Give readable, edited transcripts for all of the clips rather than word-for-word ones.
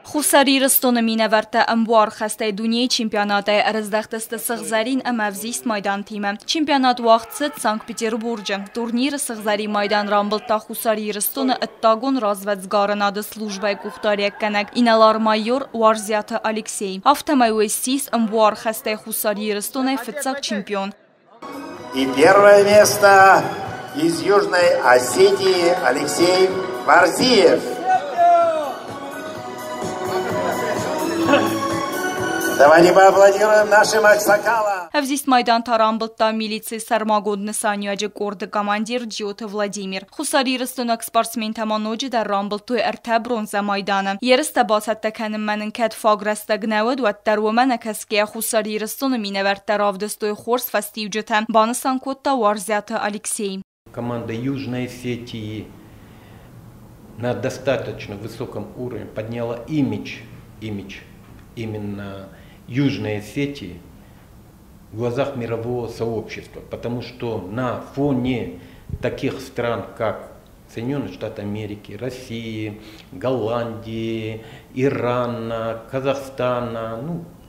خساری رستون مینورت انبوار خسته دنیای چمپیونات ارزدختست سغزرین امفزیست مایدان تیم. چمپیونات وقت ست سانک پیتربورگ. تورنیر سغزری مایدان رامبلتا خساری رستون اتاگون رازوزگارناد سلوجبای گفتاری کنگ اینالار مایور وارزیات الکسی. هفته مایوستیس انبوار خسته خساری رستون فتساک چمپیون. И первое место из Южной Осетии Алексей Варзиев. Давайте поаплодируем нашим аксакалам. Авзист майдан тарамбылта милиции сармагодны санюаджи горды командир Джиота Владимир. Хусари рыстунак спортсмен тамануджи дар рамбылтуй арта бронза майдана. Ерста басатта кәніммәнін кәт фаграста гнауд ваттар вомәна кәске хусари рыстуны миневерта равдыстуй хорс фастивджета. Банысан котта варзята Алексей. Команда Южной Осетии на достаточно высоком уровне подняла имидж именно Южной Осетии в глазах мирового сообщества, потому что на фоне таких стран, как Соединенные Штаты Америки, России, Голландии, Ирана, Казахстана,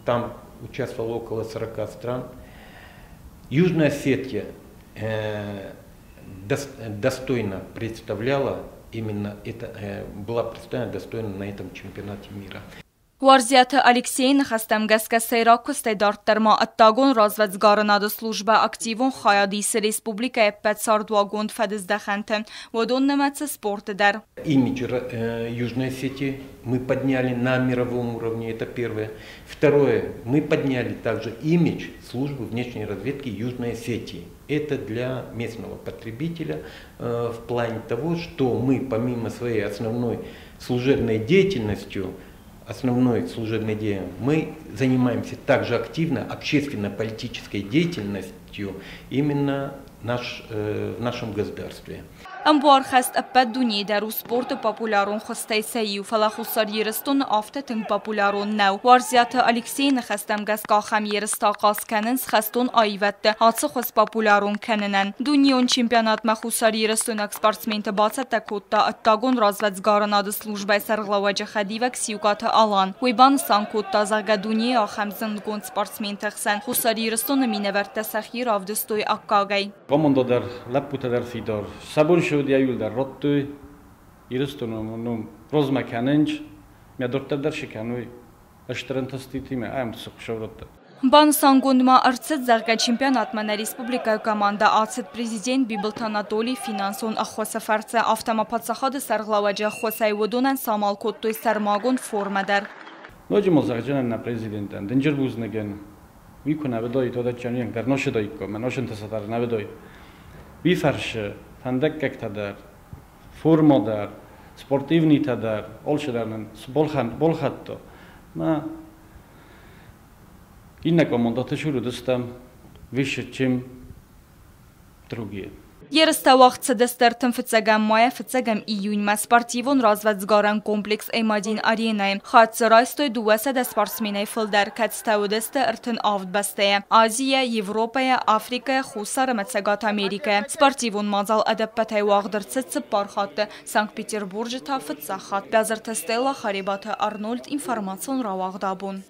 там участвовало около 40 стран, Южная Осетия достойно представляла, была представлена достойно на этом чемпионате мира. Варзията Алексей нахастам гаска сейракусте дарттерма аттагон разведзгарнад служба активон хаядис республика Петсардвагонд федездаханте водон немец спорт дар. Имидж Южной Осетии мы подняли на мировом уровне, это первое. Второе, мы подняли также имидж службы внешней разведки Южной Осетии. Это для местного потребителя в плане того, что мы помимо своей основной служебной деятельностью, мы занимаемся также активно общественно-политической деятельностью именно в нашем государстве. انبار خست اپد دنیای در سپورت پاپولارون خسته سیو فلا خساری رستون آفته تن پاپولارون نو وارزیات الکسی نخستم گس کاخم یرستا قاس کننس خستون آیوت حادثه خس پاپولارون کننن دنیون چمپیونات مخساری رستون اکسپارتمنت باست تکوتا اتاگون رازوزگارناد سلوجبای سرغلواج خدیوک سیوکات آلان ویبان سانکوتا زاگ دنیای آخم زندگون سپارتمنت خسن خساری رستون مینورت سخیر آفدستوی اکاگی команда дар лаппута дар фидор сабон шуд яюл дар роттуй ирстунум розмаканенч мядортар дар шикануй аштрантаститиме амтсук шавротта Бан сангундма арцет зарга чемпионатма на республика команда ацет президент Библт Анатолий финансон ахвасафарца автомапатсахады сарглаваджа хосай водунан самал коттуй сармагун формадар. Ноджимо зарджанан на президентан денджер бузнеген викуна ведой тода чаньян гарноше дойко маношен тасатар на ведой вифарше фандаккак тадар форма дар спортивный тадар олшедарнан болхатто ма инна командата шуру дастам выше чем другие. Ерста вақт садастартын фыцагам мая фыцагам июнь ма спортивон разведзгаран комплекс М1 аренай. Хатсы райстой дуаса да спортсменай фылдар катстаудасты ыртын авд бастая. Азия, Европая, Африкая, Хусар, Мацагат Америка. Спортивон мазал адаппатай вағдыр цыцы пархатты. Санкт-Петербуржы та фыцахат. Бязар Тестелла Харибата Арнольд информацион равағдабун.